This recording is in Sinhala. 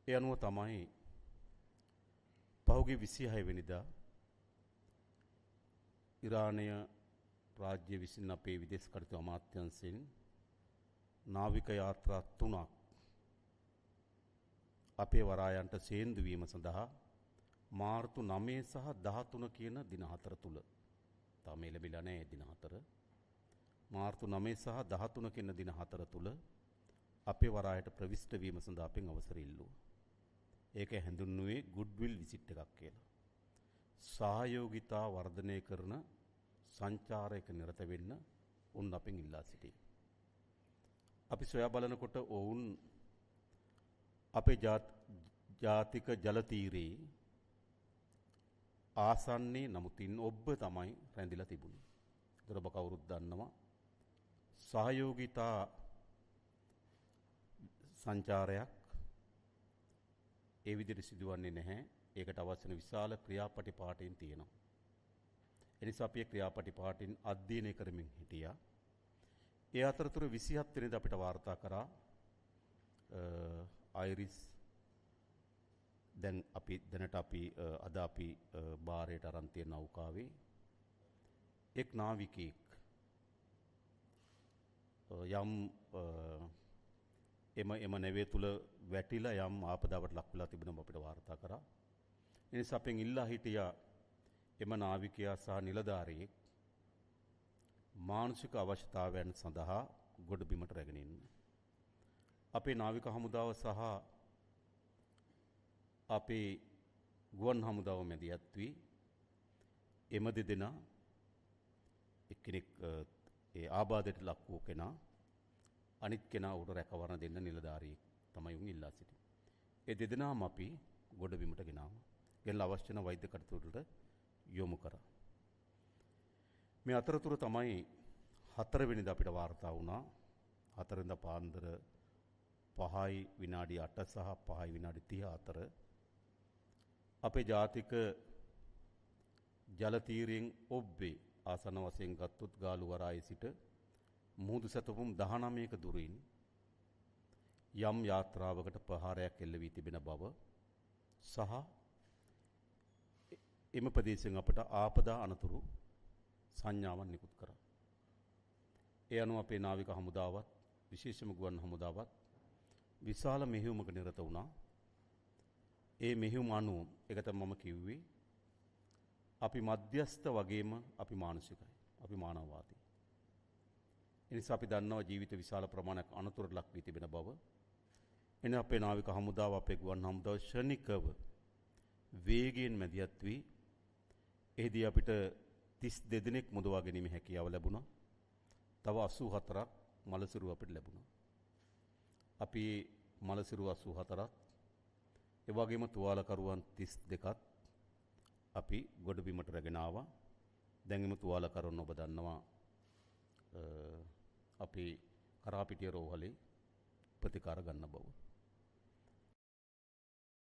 ඒ අනුව තමයි පහුගිය 26 වෙනිදා ඉරානය රාජ්‍ය විසින් අපේ විදේශ කටයුතු අමාත්‍යාංශයෙන් නාවික යාත්‍රා 3ක් අපේ වරායන්ට සේන්දු වීම සඳහා මාර්තු 9 සහ 13 කියන දින හතර තුල තාම ලැබිලා නැහැ දින හතර. මාර්තු 9 සහ 13 කියන දින හතර තුල අපේ වරායට ප්‍රවිෂ්ඨ වීම සඳහා අපෙන් අවසර ඉල්ලුවා. ඒක හැඳින්වුවේ ගුඩ්විල් විසිට් එකක් කියලා. සහයෝගිතා වර්ධනය කරන සංචාරයක නිරත වෙන්න උන් අපෙන් ඉල්ලා සිටී. අපි සොයා බලනකොට ඔවුන් අපේ ජාතික ජල තීරයේ ආසන්නයේ නමුත් ඔබ තමයි රැඳිලා තිබුණේ. ඒතර ඔබ කවුරුත් දන්නවා සහයෝගිතා සංචාරයක් ඒ විදිහට සිදුවන්නේ නැහැ. ඒකට අවශ්‍ය වෙන විශාල ක්‍රියාපටිපාටින් තියෙනවා. එනිසා අපි ක්‍රියාපටිපාටින් අධ්‍යයනය කරමින් හිටියා. ඒ අතරතුර 27 වෙනිදා අපිට වාර්තා කරා අයිරිස් දැනට අපි බාරයට අරන් තියෙන නෞකාවේ එක් නාවිකයෙක් එම නැවේ තුල වැටිලා යම් ආපදාවට ලක් වෙලා තිබෙනවා අපිට වාර්තා කරා. ඒ නිසා අපෙන් ඉල්ලා හිටියා එම නාවිකයා සහ නිලධාරියෙක් මානසික අවශ්‍යතාවයන් සඳහා ගොඩබිමට රැගෙන ඉන්න. අපේ නාවික හමුදාව සහ අපේ ගුවන් හමුදාව මැදිහත් වී එම දෙදෙනා එක්කෙනෙක් ඒ ආබාධයට ලක් වූ කෙනා අනිත් කෙනා උඩ රැකවරණ දෙන්න නිලධාරියෙක් තමයි උන් ඉල්ලා සිටින්නේ. ඒ දෙදෙනාම අපි ගොඩබිමට ගෙනාවා. ගෙනලා අවශ්‍ය කරන වෛද්‍ය කටයුතු වලට යොමු කරා. මේ අතරතුර තමයි 4 වෙනිදා අපිට වාර්තා වුණා 4 වෙනිදා පාන්දර 5යි විනාඩි 8 සහ 5යි විනාඩි 30 අතර අපේ ජාතික ජල තීරයෙන් ඔබ්බේ ආසන වශයෙන් ගත්තොත් ගාලු වරායේ සිට මුහුදු සැතපුම් 19ක දුරින් යම් යාත්‍රාවකට ප්‍රහාරයක් එල්ල වී තිබෙන බව සහ එම ප්‍රදේශයෙන් අපට ආපදා අනතුරු සංඥාවන් නිකුත් කරා. ඒ අනුව අපේ නාවික හමුදාවත් විශේෂම ගුවන් හමුදාවත් විශාල මෙහෙයුමක නිරත වුණා. ඒ මෙහෙයුම අනුව ඒක තමයි මම කිව්වේ අපි මධ්‍යස්ථ වගේම අපි මානසිකයි. අපි මානවවාදී. ඒ නිසා අපි දන්නවා ජීවිත විශාල ප්‍රමාණයක් අනතුරට ලක් වී තිබෙන බව. එන අපේ නාවික හමුදාව අපේ ගුවන් හමුදාව ශනිකව වේගයෙන් මැදිහත් වී එහිදී අපිට 32 දෙනෙක් මුදවා ගැනීම හැකියාව ලැබුණා. තව 84ක් මලසිරු අපිට ලැබුණා. අපි මලසිරු 84ක් ඒ වගේම තුවාලකරුවන් 32ක් අපි ගොඩබිමට රැගෙන ආවා. දැන් එම තුවාලකරුවන් ඔබ දන්නවා අපි කරාපිටිය රෝහලේ ප්‍රතිකාර ගන්න බව.